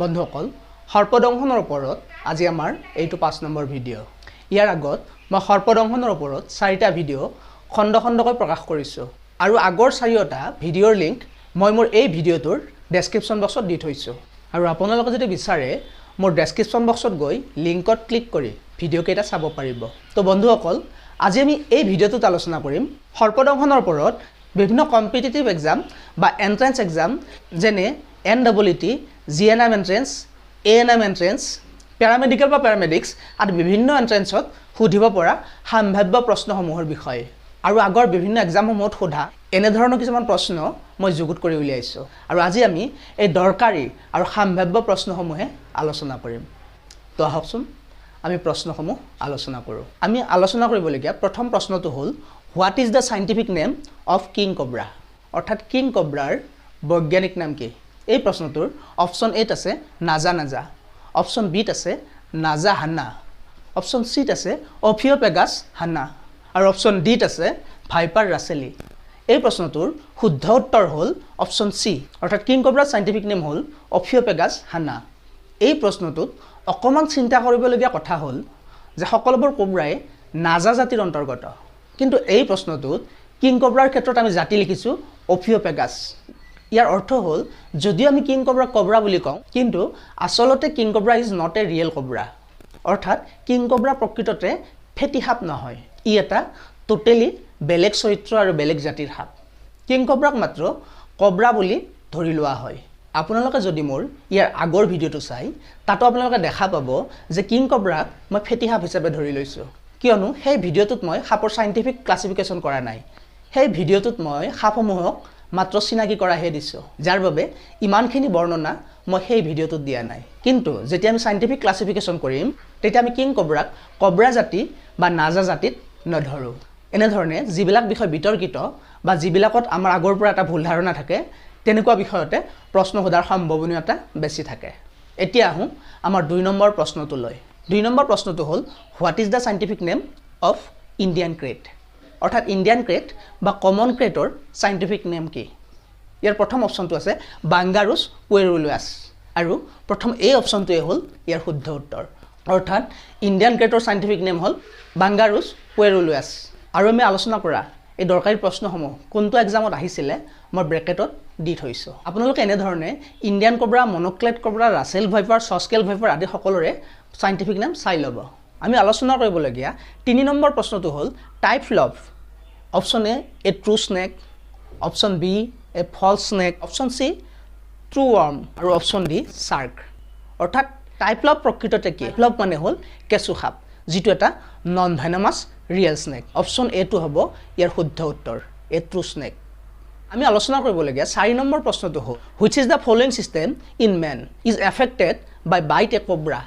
বন্ধুসকল সৰ্পদংশনৰ ওপৰত আজি আমাৰ এইটো 5 নম্বৰ ভিডিঅ' ইয়াৰ আগত মই সৰ্পদংশনৰ ওপৰত 4টা ভিডিঅ' খণ্ড খণ্ডকৈ প্ৰকাশ কৰিছো আৰু আগৰ 4টা ভিডিঅ'ৰ লিংক মই মোৰ এই ভিডিঅ'টোৰ ডেসক্ৰিপচন বক্সত দি থৈছো আৰু আপোনালোকে যদি বিচাৰে মোৰ ডেসক্ৰিপচন বক্সত গৈ লিংকত ক্লিক কৰি ভিডিঅ' কেইটা চাব পাৰিব তো বন্ধুসকল আজি আমি এই ভিডিঅ'টোত আলোচনা কৰিম সৰ্পদংশনৰ ওপৰত বিভিন্ন কম্পিটিটিভ এক্সাম বা এন্ট্ৰেন্স এক্সাম যেনে NEET GNM entrance ANM entrance paramedical বা প্যাৰামেডিক্স আৰু বিভিন্ন এন্ট্ৰেন্সত সুধিব পৰা সম্ভাৱ্য প্ৰশ্নসমূহৰ বিষয়ে আৰু আগৰ বিভিন্ন এক্সামসমূহত সোধা এনে ধৰণৰ কিছুমান প্ৰশ্ন মই যুগুত কৰি উলিয়াইছো আৰু আজি আমি এই দৰকাৰী আৰু সম্ভাৱ্য প্ৰশ্নসমূহে আলোচনা কৰিম তো আহকচোন আমি প্ৰশ্নসমূহ আলোচনা কৰোঁ আমি আলোচনা কৰিবলগীয়া প্ৰথম প্ৰশ্নটো হ'ল what is the scientific name of king কব্ৰা অৰ্থাৎ কিং কব্ৰাৰ বৈজ্ঞানিক নাম কি এই প্ৰশ্নটোৰ অপচন এত আছে নাজা নাজা অপচন বিত আছে নাজা হানা অপচন সিত আছে অফিওপেগাছ হানা আৰু অপচন ডিত আছে ভাইপাৰ ৰাছেলি এই প্ৰশ্নটোৰ শুদ্ধ উত্তৰ হ'ল অপচন সি অৰ্থাৎ কিং কব্ৰাৰ সাইন্টিফিক নেম হ'ল অফিওপেগাছ হানা এই প্ৰশ্নটোত অকমান চিন্তা কৰিবলগীয়া কথা হ'ল যে সকলোবোৰ কব্ৰাই নাজা জাতিৰ অন্তৰ্গত কিন্তু এই প্ৰশ্নটোত কিং কব্ৰাৰ ক্ষেত্ৰত আমি জাতি লিখিছো অফিওপেগাছ ইয়াৰ অৰ্থ হ'ল যদি আমি কিং কব্ৰা কব্ৰা বুলি কওঁ কিন্তু আসলতে king কব্ৰা is not a real কব্ৰা অৰ্থাৎ কিং কব্ৰা প্ৰকৃততে ফেটি সাপ নহয় ই এটা টোটেলি বেলেগ চৰিত্ৰ আৰু বেলেগ জাতিৰ সাপ কিং কব্ৰাক মাত্ৰ কব্ৰা বুলি ধৰি লোৱা হয় আপোনালোকে যদি মোৰ ইয়াৰ আগৰ ভিডিঅ'টো চাই তাতো আপোনালোকে দেখা পাব যে কিং কব্ৰাক মই ফেটি সাপ হিচাপে ধৰি লৈছো কিয়নো সেই ভিডিঅ'টোত মই সাপৰ সাইন্টিফিক ক্লাসিফিকেশন কৰা নাই সেই ভিডিঅ'টোত মই সাপসমূহক মাত্ৰ চিনাকি কৰাহে দিছো যাৰ বাবে ইমানখিনি বৰ্ণনা মই সেই ভিডিঅ'টোত দিয়া নাই কিন্তু যেতিয়া আমি সাইন্টিফিক ক্লাসিফিকেশন কৰিম তেতিয়া আমি কিং কব্ৰাক কব্ৰা জাতি বা নাজা জাতিত নধৰো এনে ধৰণে যিবিলাক বিষয় বিতৰ্কিত বা যিবিলাকত আমাৰ আগৰ পৰা এটা ভুল ধাৰণা থাকে তেনেকুৱা বিষয়তে প্ৰশ্ন সোধাৰ সম্ভাৱনীয়তা বেছি থাকে এতিয়া আহো আমাৰ 2 নম্বৰ প্ৰশ্নটোলৈ 2 নম্বৰ প্ৰশ্নটো হ'ল what is the scientific name of Indian crate অৰ্থাৎ ইণ্ডিয়ান ক্ৰেট বা কমন ক্ৰেটৰ সাইন্টিফিক নেম কি ইয়াৰ প্ৰথম অপচনটো আছে বাংগাৰুছ পুয়েৰুলুৱাছ আৰু প্ৰথম এই অপচনটোৱে হ'ল ইয়াৰ শুদ্ধ উত্তৰ অৰ্থাৎ ইণ্ডিয়ান ক্ৰেটৰ সাইন্টিফিক নেম হ'ল বাংগাৰুছ পুয়েৰুলুৱাছ আৰু আমি আলোচনা কৰা এই দৰকাৰী প্ৰশ্নসমূহ কোনটো এক্সামত আহিছিলে মই ব্ৰেকেটত দি থৈছো আপোনালোকে এনে ধৰণে Indian cobra monocled cobra Russell viper saw scaled viper আদি সকলোৰে সাইন্টিফিক নেম চাই ল'ব আমি আলোচনা কৰিবলগীয়া 3 নম্বৰ প্ৰশ্নটো হ'ল type of option A true snake option B a false snake option C true worm আৰু অপচন ডি শাৰ্ক অৰ্থাৎ টাইপ অফ প্ৰকৃততে কি টাইপ মানে হ'ল কেঁচু সাপ যিটো এটা non venomous real snake option A টো হ'ব ইয়াৰ শুদ্ধ উত্তৰ এ ট্ৰু স্নেক আমি আলোচনা কৰিবলগীয়া 4 নম্বৰ প্ৰশ্নটো হ'ল which is the following system in man is affected by bite a cobra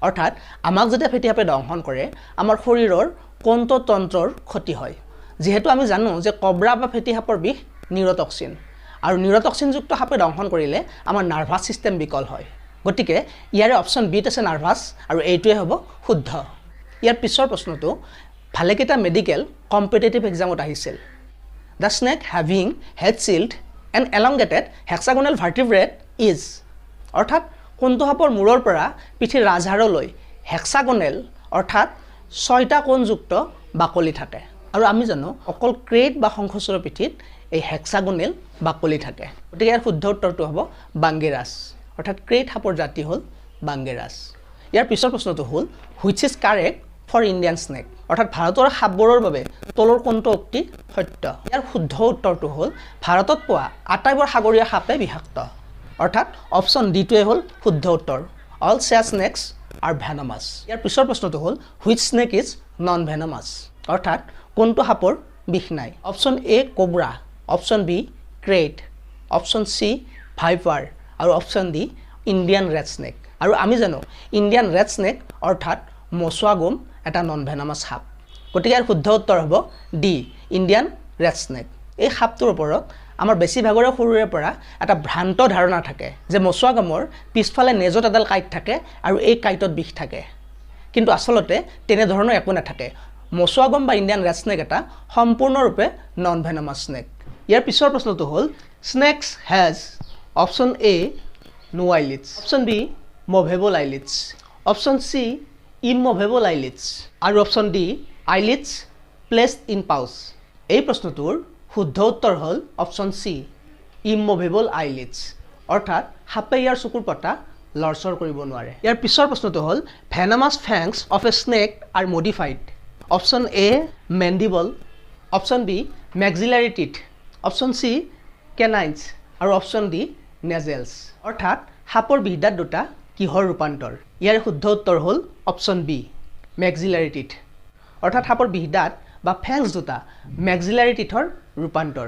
অৰ্থাৎ আমাক যেতিয়া ফেটি সাপে দংশন কৰে আমাৰ শৰীৰৰ কোনটো তন্ত্ৰৰ ক্ষতি হয় যেহেতু আমি জানো যে কব্ৰা বা ফেটি সাপৰ বিষ নিউৰটক্সিন আৰু নিউৰটক্সিনযুক্ত সাপে দংশন কৰিলে আমাৰ নাৰ্ভাছ সিস্টেম বিকল হয় গতিকে ইয়াৰে অপচন বিত আছে নাৰ্ভাছ আৰু এইটোৱে হ'ব শুদ্ধ ইয়াৰ পিছৰ প্ৰশ্নটো ভালেকেইটা মেডিকেল কম্পিটিটিভ এক্সামত আহিছিল the snake having head shield and elongated hexagonal vertebrate is অৰ্থাৎ কোনটো সাপৰ মূৰৰ পৰা পিঠিৰ ৰাজহাড়লৈ হেক্সাগোনেল অৰ্থাৎ 6টা কোণযুক্ত বাকলি থাকে আৰু আমি জানো অকল ক্ৰেট বা শংখচূড়ৰ পিঠিত এই হেক্সাগোনেল বাকলি থাকে গতিকে ইয়াৰ শুদ্ধ উত্তৰটো হ'ব বাংগেৰাছ অৰ্থাৎ ক্ৰেট সাপৰ জাতি হ'ল বাংগেৰাছ ইয়াৰ পিছৰ প্ৰশ্নটো হ'ল which is correct for Indian snake অৰ্থাৎ ভাৰতৰ সাপবোৰৰ বাবে তলৰ কোনটো উক্তি সত্য ইয়াৰ শুদ্ধ উত্তৰটো হ'ল ভাৰতত পোৱা আটাইবোৰ সাগৰীয় সাপে বিষাক্ত অৰ্থাৎ অপচন ডিটোৱে হ'ল শুদ্ধ উত্তৰ all sea snakes are venomous ইয়াৰ পিছৰ প্ৰশ্নটো হ'ল which snake is non venomous অৰ্থাৎ কোনটো সাপৰ বিষ নাই option A cobra option B krait option C viper আৰু option D Indian rat snake আৰু আমি জানো ইণ্ডিয়ান ৰেড স্নেক অৰ্থাৎ মচুৱাগম এটা নন ভেনামাছ সাপ গতিকে ইয়াৰ শুদ্ধ উত্তৰ হ'ব ডি ইণ্ডিয়ান ৰেড স্নেক এই সাপটোৰ ওপৰত আমাৰ বেছিভাগৰে সৰুৰে পৰা এটা ভ্ৰান্ত ধাৰণা থাকে যে মচুৱাগমৰ পিছফালে নেজত এডাল কাঁইট থাকে আৰু এই কাঁইটত বিষ থাকে কিন্তু আসলতে তেনে ধৰণৰ একো নাথাকে মচুৱাগম বা ইণ্ডিয়ান ৰেড স্নেক এটা সম্পূৰ্ণৰূপে নন ভেনামাছ স্নেক ইয়াৰ পিছৰ প্ৰশ্নটো হ'ল snacks has option A no eyelids. Option B, movable eyelids. Option C, immovable eyelids. আৰু option D, eyelids placed in pouch. এই প্ৰশ্নটোৰ শুদ্ধ উত্তৰ হ'ল option C, immovable eyelids. অৰ্থাৎ সাপে ইয়াৰ চকুৰ পতা লৰচৰ কৰিব নোৱাৰে। ইয়াৰ পিছৰ প্ৰশ্নটো হ'ল venomous fangs of a snake are modified. Option A, mandible. Option B, maxillary teeth. Option C, canines. আৰু option D, nasals. অৰ্থাৎ সাপৰ বিহদাত দুটা কিহৰ ৰূপান্তৰ? ইয়াৰ শুদ্ধ উত্তৰ হ'ল option B, maxillary teeth. অৰ্থাৎ সাপৰ বিহদাত বা ফেংস দুটা maxillary teethৰ ৰূপান্তৰ।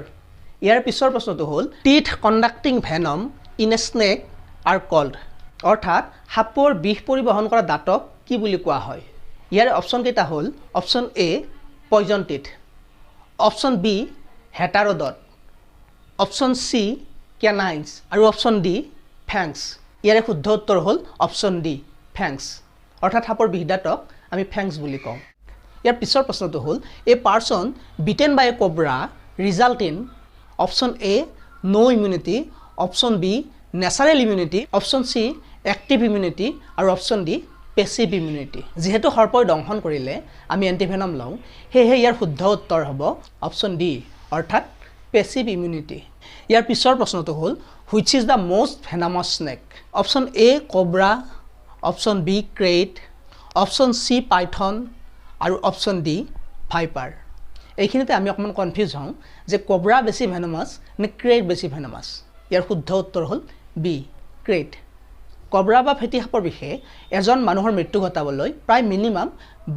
ইয়াৰ পিছৰ প্ৰশ্নটো হ'ল teeth conducting venom in a snake are called. অৰ্থাৎ সাপৰ বিষ পৰিবহন কৰা দাঁতক কি বুলি কোৱা হয়? ইয়াৰ অপচন কেইটা হ'ল option A, poison teeth. Option B, heterodot. Option C, canines. আৰু অপচন D, fangs. ইয়াৰ শুদ্ধ উত্তৰ হ'ল অপচন D, fangs. অৰ্থাৎ সাপৰ বিহদাঁতক আমি fangs বুলি কওঁ। ইয়াৰ পিছৰ প্ৰশ্নটো হ'ল a person bitten by a cobra result in option A, no immunity. Option B, natural immunity. Option C, active immunity. আৰু option D, passive immunity. যেহেতু সৰ্পই দংশন কৰিলে আমি এন্টিভেনম লওঁ, সেয়েহে ইয়াৰ শুদ্ধ উত্তৰ হ'ব option D, অৰ্থাৎ passive immunity. ইয়াৰ পিছৰ প্ৰশ্নটো হ'ল which is the most venomous snake? Option A, cobra. Option B, crate. Option C, python. আৰু option D, viper. এইখিনিতে আমি অকমান কনফিউজ হওঁ যে cobra বেছি venomous নে crate বেছি venomous? ইয়াৰ শুদ্ধ উত্তৰ হ'ল B, crate. cobra বা ফেটি সাপৰ বিষে এজন মানুহৰ মৃত্যু ঘটাবলৈ প্ৰায় মিনিমাম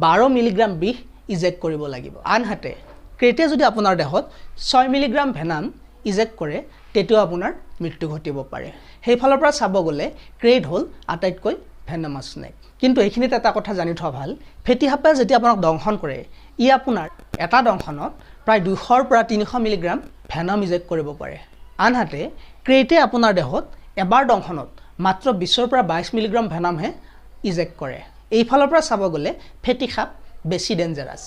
12 মিলিগ্ৰাম বিষ ইজেক্ট কৰিব লাগিব। আনহাতে ক্ৰেটে যদি আপোনাৰ দেহত 6 মিলিগ্ৰাম ভেনাম ইজেক্ট কৰে তেতিয়াও আপোনাৰ মৃত্যু ঘটিব পাৰে। সেইফালৰ পৰা চাব গ'লে ক্ৰেট হ'ল আটাইতকৈ ভেনামাছ স্নেক। কিন্তু এইখিনিতে এটা কথা জানি থোৱা ভাল, ফেটি সাপে যেতিয়া আপোনাক দংশন কৰে ই আপোনাৰ এটা দংশনত প্ৰায় 200 পৰা 300 মিলিগ্ৰাম ভেনাম ইজেক্ট কৰিব পাৰে। আনহাতে ক্ৰেটে আপোনাৰ দেহত এবাৰ দংশনত মাত্ৰ 20 পৰা 22 মিলিগ্ৰাম ভেনামহে ইজেক্ট কৰে। এইফালৰ পৰা চাব গ'লে ফেটি সাপ বেছি ডেঞ্জাৰাছ।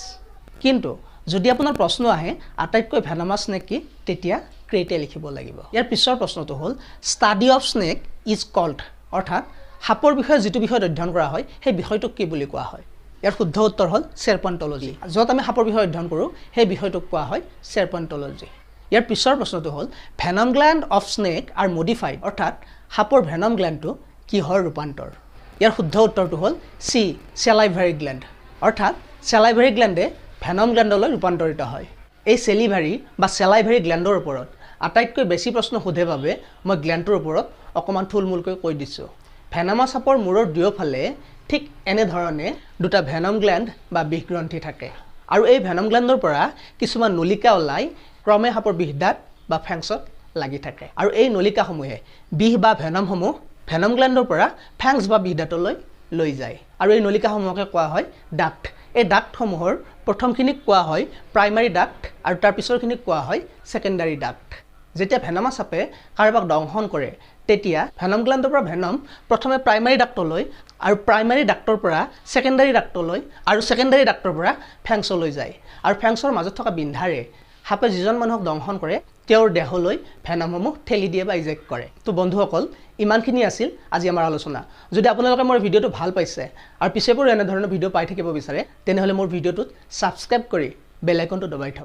কিন্তু যদি আপোনাৰ প্ৰশ্ন আহে আটাইতকৈ ভেনামাছ স্নেক কি, তেতিয়া ক্ৰেটে লিখিব লাগিব। ইয়াৰ পিছৰ প্ৰশ্নটো হ'ল study of snake is called. অৰ্থাৎ সাপৰ বিষয়ে যিটো বিষয়ত অধ্যয়ন কৰা হয় সেই বিষয়টোক কি বুলি কোৱা হয়? ইয়াৰ শুদ্ধ উত্তৰ হ'ল serpentology. য'ত আমি সাপৰ বিষয়ে অধ্যয়ন কৰোঁ সেই বিষয়টোক কোৱা হয় serpentology. ইয়াৰ পিছৰ প্ৰশ্নটো হ'ল venom gland of snake are modified. অৰ্থাৎ সাপৰ venom glandটো কিহৰ ৰূপান্তৰ? ইয়াৰ শুদ্ধ উত্তৰটো হ'ল C, salivary gland. অৰ্থাৎ salivary glandে venom glandলৈ ৰূপান্তৰিত হয়। এই salivary বা salivary glandৰ ওপৰত আটাইতকৈ বেছি প্ৰশ্ন সোধে বাবে মই গ্ল্যাণ্ডটোৰ ওপৰত অকমান থুলমূলকৈ কৈ দিছোঁ। ভেনামাছ সাপৰ মূৰৰ দুয়োফালে ঠিক এনে ধৰণে দুটা ভেনম গ্ল্যাণ্ড বা বিষ গ্ৰন্থি থাকে আৰু এই ভেনম গ্ল্যাণ্ডৰ পৰা কিছুমান নলিকা ওলাই ক্ৰমে সাপৰ বিহদাত বা ফেংছত লাগি থাকে আৰু এই নলিকাসমূহে বিষ বা ভেনমসমূহ ভেনম গ্ল্যাণ্ডৰ পৰা ফেংছ বা বিহদাতলৈ লৈ যায় আৰু এই নলিকাসমূহকে কোৱা হয় ডাক্ট। এই ডাক্টসমূহৰ প্ৰথমখিনিক কোৱা হয় প্ৰাইমাৰী ডাক্ট আৰু তাৰ পিছৰখিনিক কোৱা হয় সেকেন্ডাৰী ডাক্ট। যেতিয়া ভেনামাছ সাপে কাৰোবাক দংশন কৰে তেতিয়া ভেনম গ্ল্যাণ্ডৰ পৰা ভেনম প্ৰথমে প্ৰাইমাৰী ডাক্টলৈ আৰু প্ৰাইমাৰী ডাক্টৰ পৰা সেকেন্ডাৰী ডাক্টলৈ আৰু সেকেন্ডাৰী ডাক্টৰ পৰা ফেংছলৈ যায় আৰু ফেংছৰ মাজত থকা বিন্ধাৰে সাপে যিজন মানুহক দংশন কৰে তেওঁৰ দেহলৈ ভেনমসমূহ ঠেলি দিয়ে বা ইজেক্ট কৰে। তো বন্ধুসকল ইমানখিনি আছিল আজি আমাৰ আলোচনা। যদি আপোনালোকে মোৰ ভিডিঅ'টো ভাল পাইছে আৰু পিছেপৰো এনে ধৰণৰ ভিডিঅ' পাই থাকিব বিচাৰে তেনেহ'লে মোৰ ভিডিঅ'টোত ছাবস্ক্ৰাইব কৰি বেল আইকনটো দবাই থওক।